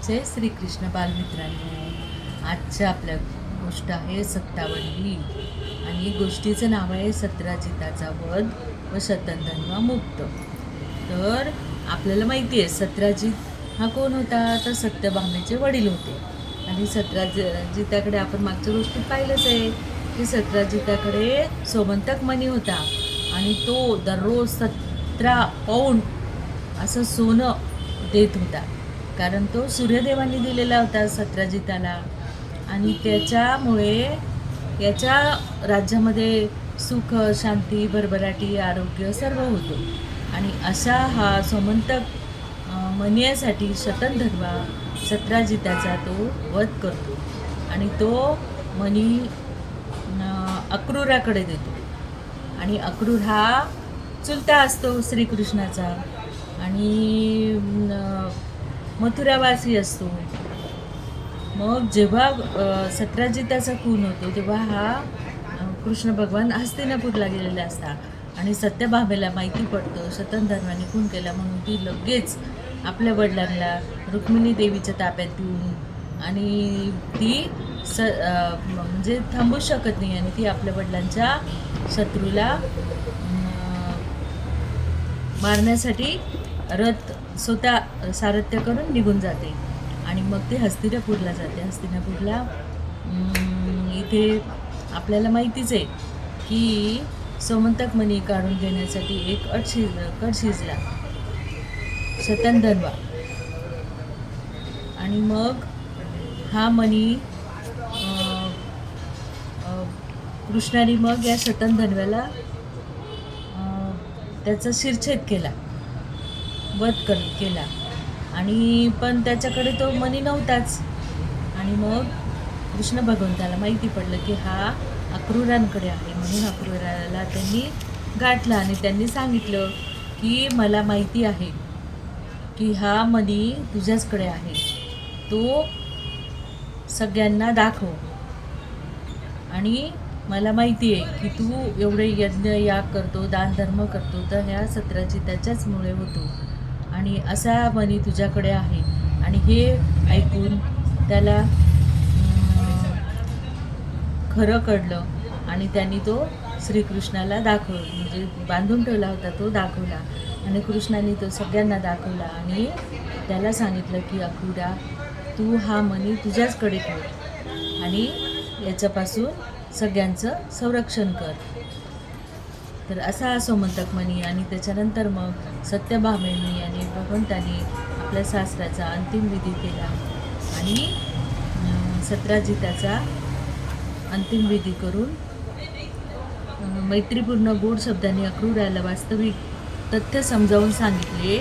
जय श्रीकृष्ण बालमित्रांनो. आजच्या आपल्या गोष्ट आहे सत्तावल्ली आणि गोष्टीचं नाव आहे सत्राजिताचा वध व शतधन्वा मुक्त. तर आपल्याला माहिती आहे सत्राजित हा कोण होता, तर सत्यभामेचे वडील होते. आणि सत्राजिताकडे आपण मागच्या गोष्टीत पाहिलंच आहे की सत्राजिताकडे सोमंतक मणी होता आणि तो दररोज 17 पौंड असं सोनं देत होता, कारण तो सूर्यदेवांनी दिलेला होता सत्राजिताला. आणि त्याच्यामुळे याच्या राज्यामध्ये सुख, शांती, भरभराटी, आरोग्य सर्व होतो. आणि अशा हा सोमंतक म्हणण्यासाठी शतधन्वा सत्राजिताचा तो वध करतो आणि तो मणी अक्रूराकडे देतो. आणि अक्रूर हा चुलता असतो श्रीकृष्णाचा आणि मथुरावासी असतो. मग जेव्हा सत्राजिताचा खून होतो तेव्हा हा कृष्ण भगवान हस्तिनापूरला गेलेला असतात आणि सत्यभामेला माहिती पडतं शतधन्वाने खून केला म्हणून ती लगेच आपल्या वडिलांना रुक्मिणी देवीच्या ताब्यात देऊन आणि ती म्हणजे थांबू शकत नाही आणि ती आपल्या वडिलांच्या शत्रूला मारण्यासाठी रथ स्वतः सारथ्य करून निघून जाते. आणि मग ते हस्तिनापूरला जाते. हस्तिनापूरला इथे आपल्याला माहितीच आहे की सोमंतक मणी काढून घेण्यासाठी एक कट शिजला शतधन्वा. आणि मग हा मणी कृष्णाने मग या शतधन्व्याला त्याचा शिरछेद केला, वध केला. आणि पण त्याच्याकडे तो मणी नव्हताच. आणि मग कृष्ण भगवंताला माहिती पडलं की हा अक्रूरांकडे आहे, म्हणून अक्रूराला त्यांनी गाठलं आणि त्यांनी सांगितलं की मला माहिती आहे की हा मणी तुझ्याचकडे आहे, तो सगळ्यांना दाखव. आणि मला माहिती आहे की तू एवढे यज्ञ याग करतो, दानधर्म करतो, तर ह्या सत्राजिताच्याच मुळे होतो आणि असा मणी तुझ्याकडे आहे. आणि हे ऐकून त्याला खरं कळलं आणि त्यांनी तो श्रीकृष्णाला म्हणजे बांधून ठेवला होता तो दाखवला. आणि कृष्णाने तो सगळ्यांना दाखवला आणि त्याला सांगितलं की अक्रूरा, तू हा मणी तुझ्याचकडे ठेव आणि याच्यापासून सगळ्यांचं संरक्षण कर. तर असा हा सोमंतक मणी. आणि त्याच्यानंतर मग सत्यभामेनी आणि भगवंतानी आपल्या सासऱ्याचा अंतिम विधी केला आणि सत्राजिताचा अंतिम विधी करून मैत्रीपूर्ण गोड शब्दांनी अक्रूराला वास्तविक तथ्य समजावून सांगितले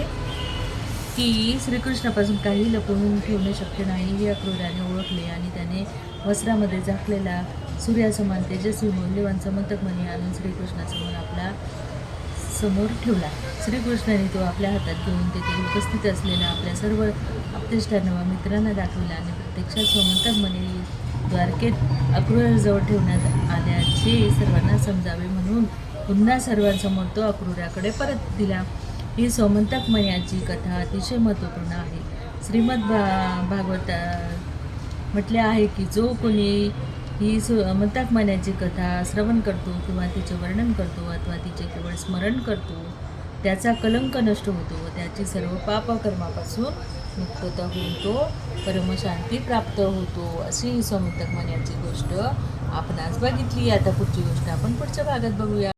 की श्रीकृष्णापासून काही लपवून ठेवणे शक्य नाही हे अक्रूराने ओळखले. आणि त्याने वस्त्रामध्ये झाकलेला सूर्यासमान तेजस्वी मौल्यवान सोमंतक मणी आणून श्रीकृष्णासमोर आपला समोर ठेवला. श्रीकृष्णाने तो आपल्या हातात घेऊन तेथे उपस्थित असलेल्या आपल्या सर्व आप्तेष्टांना व मित्रांना दाखवला आणि प्रत्यक्षात सोमंतक मणी द्वारकेत अक्रूराजवळ ठेवण्यात आल्याचे सर्वांना समजावे म्हणून पुन्हा सर्वांसमोर तो अक्रूराकडे परत दिला. ही सोमंतक मण्याची कथा अतिशय महत्त्वपूर्ण आहे. श्रीमद भागवतात म्हटले आहे की जो कोणी ही सोमंतक मण्याची कथा श्रवण करतो किंवा तिचे वर्णन करतो अथवा तिचे केवळ स्मरण करतो त्याचा कलंक नष्ट होतो व त्याची सर्व पापकर्मापासून मुक्तता होऊन तो परमशांती प्राप्त होतो. अशी ही सोमंतक मण्याची गोष्ट आपण आज बघितली. आता पुढची गोष्ट आपण पुढच्या भागात बघूया.